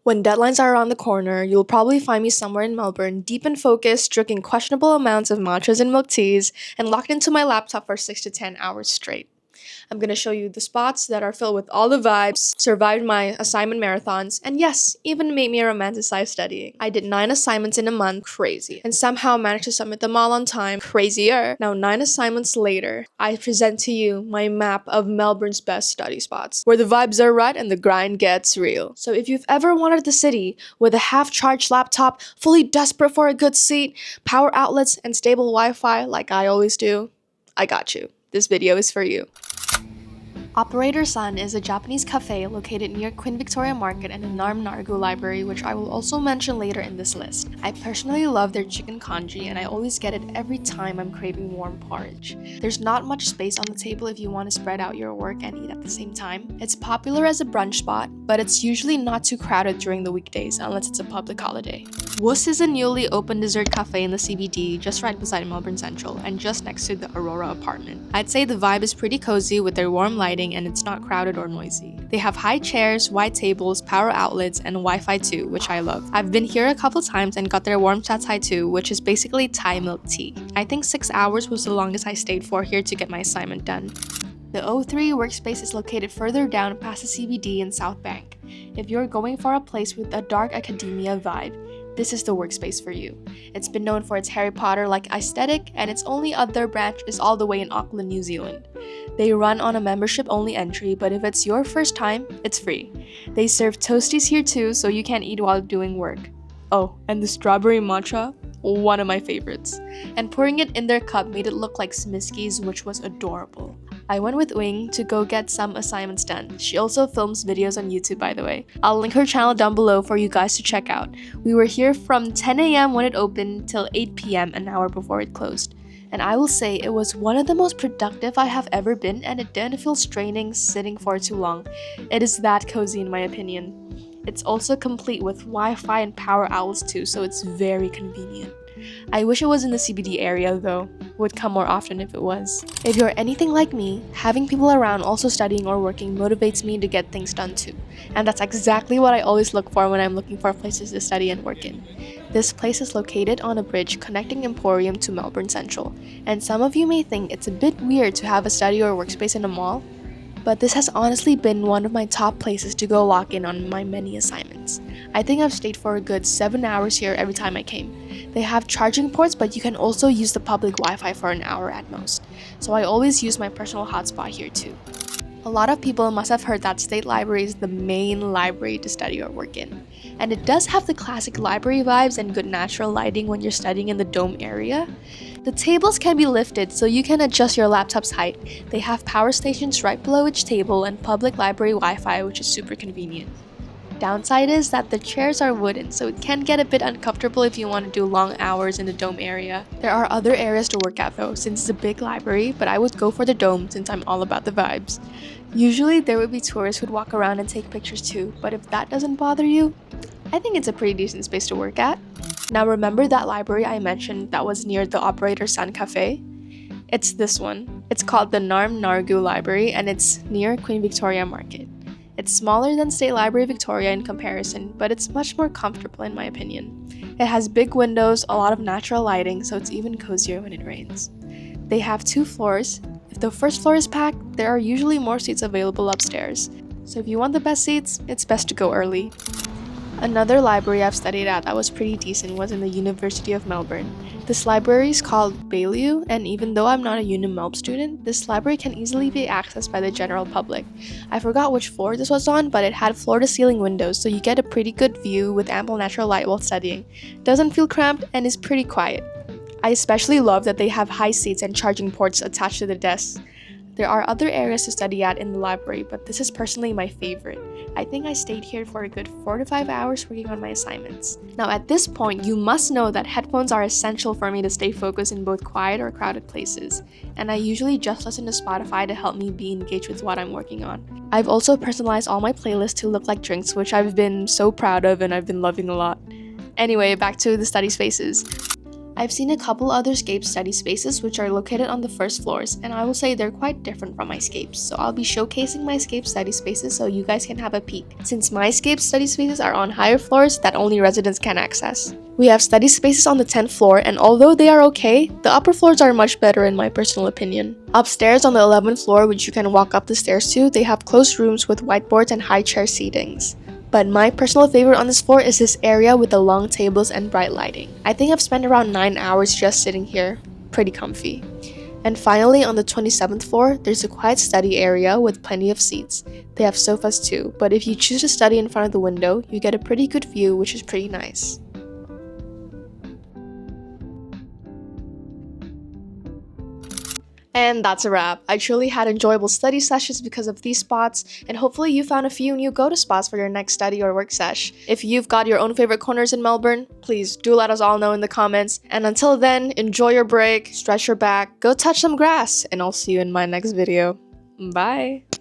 When deadlines are around the corner, you'll probably find me somewhere in Melbourne, deep in focus, drinking questionable amounts of matchas and milk teas, and locked into my laptop for 6 to 10 hours straight. I'm going to show you the spots that are filled with all the vibes, survived my assignment marathons, and yes, even made me romanticize studying. I did 9 assignments in a month, crazy, and somehow managed to submit them all on time, crazier. Now 9 assignments later, I present to you my map of Melbourne's best study spots, where the vibes are right and the grind gets real. So if you've ever wanted the city with a half-charged laptop, fully desperate for a good seat, power outlets, and stable Wi-Fi like I always do, I got you. This video is for you. Operator Sun is a Japanese cafe located near Queen Victoria Market and the ngarrgu library, which I will also mention later in this list. I personally love their chicken congee and I always get it every time I'm craving warm porridge. There's not much space on the table if you want to spread out your work and eat at the same time. It's popular as a brunch spot, but it's usually not too crowded during the weekdays unless it's a public holiday. Wooss is a newly opened dessert cafe in the CBD, just right beside Melbourne Central and just next to the Aurora apartment. I'd say the vibe is pretty cozy with their warm lighting and it's not crowded or noisy. They have high chairs, wide tables, power outlets, and Wi-Fi too, which I love. I've been here a couple times and got their warm cha thai too, which is basically Thai milk tea. I think 6 hours was the longest I stayed for here to get my assignment done. The O3 workspace is located further down past the CBD in South Bank. If you're going for a place with a dark academia vibe, this is the workspace for you. It's been known for its Harry Potter-like aesthetic, and its only other branch is all the way in Auckland, New Zealand. They run on a membership-only entry, but if it's your first time, it's free. They serve toasties here too, so you can eat while doing work. Oh, and the strawberry matcha? One of my favorites. And pouring it in their cup made it look like Smiski's, which was adorable. I went with Uyên to go get some assignments done. She also films videos on YouTube, by the way. I'll link her channel down below for you guys to check out. We were here from 10 a.m. when it opened till 8 p.m. an hour before it closed. And I will say it was one of the most productive I have ever been, and it didn't feel straining sitting for too long. It is that cozy in my opinion. It's also complete with Wi-Fi and power outlets too, so it's very convenient. I wish it was in the CBD area though. Would come more often if it was. If you're anything like me, having people around also studying or working motivates me to get things done too. And that's exactly what I always look for when I'm looking for places to study and work in. This place is located on a bridge connecting Emporium to Melbourne Central. And some of you may think it's a bit weird to have a study or workspace in a mall, but this has honestly been one of my top places to go lock in on my many assignments. I think I've stayed for a good 7 hours here every time I came. They have charging ports, but you can also use the public Wi-Fi for an hour at most. So I always use my personal hotspot here too. A lot of people must have heard that State Library is the main library to study or work in. And it does have the classic library vibes and good natural lighting when you're studying in the dome area. The tables can be lifted so you can adjust your laptop's height. They have power stations right below each table and public library Wi-Fi, which is super convenient. Downside is that the chairs are wooden, so it can get a bit uncomfortable if you want to do long hours in the dome area. There are other areas to work at though, since it's a big library, but I would go for the dome since I'm all about the vibes. Usually there would be tourists who'd walk around and take pictures too, but if that doesn't bother you, I think it's a pretty decent space to work at. Now remember that library I mentioned that was near the Operator Sun Cafe? It's this one. It's called the ngarrgu Library and it's near Queen Victoria Market. It's smaller than State Library Victoria in comparison, but it's much more comfortable in my opinion. It has big windows, a lot of natural lighting, so it's even cozier when it rains. They have 2 floors. If the first floor is packed, there are usually more seats available upstairs. So if you want the best seats, it's best to go early. Another library I've studied at that was pretty decent was in the University of Melbourne. This library is called Baillieu, and even though I'm not a UniMelb student, this library can easily be accessed by the general public. I forgot which floor this was on, but it had floor-to-ceiling windows, so you get a pretty good view with ample natural light while studying. Doesn't feel cramped and is pretty quiet. I especially love that they have high seats and charging ports attached to the desks. There are other areas to study at in the library, but this is personally my favorite. I think I stayed here for a good 4 to 5 hours working on my assignments. Now at this point, you must know that headphones are essential for me to stay focused in both quiet or crowded places, and I usually just listen to Spotify to help me be engaged with what I'm working on. I've also personalized all my playlists to look like drinks, which I've been so proud of and I've been loving a lot. Anyway, back to the study spaces. I've seen a couple other scape study spaces which are located on the first floors, and I will say they're quite different from my scapes, so I'll be showcasing my scape study spaces so you guys can have a peek, since my scape study spaces are on higher floors that only residents can access. We have study spaces on the 10th floor, and although they are okay, the upper floors are much better in my personal opinion. Upstairs on the 11th floor, which you can walk up the stairs to, they have closed rooms with whiteboards and high chair seatings. But my personal favorite on this floor is this area with the long tables and bright lighting. I think I've spent around 9 hours just sitting here. Pretty comfy. And finally, on the 27th floor, there's a quiet study area with plenty of seats. They have sofas too, but if you choose to study in front of the window, you get a pretty good view, which is pretty nice. And that's a wrap. I truly had enjoyable study sessions because of these spots, and hopefully you found a few new go-to spots for your next study or work sesh. If you've got your own favorite corners in Melbourne, please do let us all know in the comments. And until then, enjoy your break, stretch your back, go touch some grass, and I'll see you in my next video. Bye!